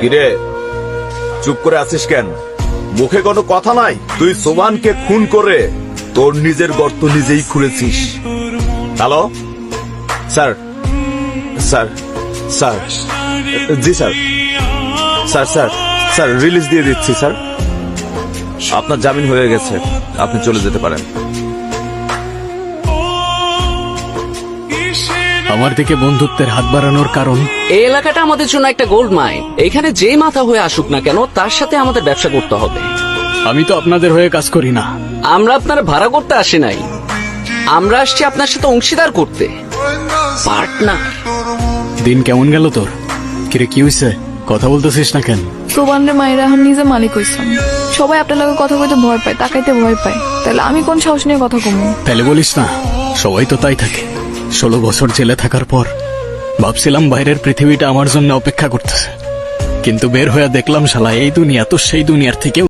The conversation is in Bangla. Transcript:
কিরে চুপ করে আছিস কেন? মুখে কোনো কথা নাই? তুই সোবানকে খুন করে তোর নিজের গর্ত নিজেই খুঁড়েছিস। হ্যালো স্যার, স্যার স্যার, জি sir, sir sir sir release দিয়ে দিচ্ছি স্যার। আপনার জামিন হয়ে গেছে, আপনি চলে যেতে পারেন। আমার দিকে বন্ধুত্বের হাত বাড়ানোর কারণ? এই এলাকাটা আমাদের জন্য একটা গোল্ড মাইন। এখানে যে মাথা হয়ে আসুক না কেন তার সাথে আমাদের ব্যবসা করতে হবে। আমি তো আপনাদের হয়ে কাজ করি না। আমরা আপনার ভাড়া করতে আসি নাই, আমরা আসছি আপনার সাথে অংশীদার করতে, পার্টনার। দিন কেমন গেল তোর? কিরে কি হইছে? কথা বলতেছিস না কেন? সোবানরে মায়েরা আমি নিজে মালিক হইছাম। সবাই আপনার লগে কথা কইতে ভয় পায়, তাকাইতে ভয় পায়। তাহলে আমি কোন সাহস নিয়ে কথা কমু? তাহলে বলিস না, সবাই তো তাই থাকে। 16 বছর জেলে থাকার পর ভাবছিলাম বাইরের পৃথিবীটা আমার জন্য অপেক্ষা করতেছে, কিন্তু বের হয়ে দেখলাম শালা এই দুনিয়া তো সেই দুনিয়ার থেকেও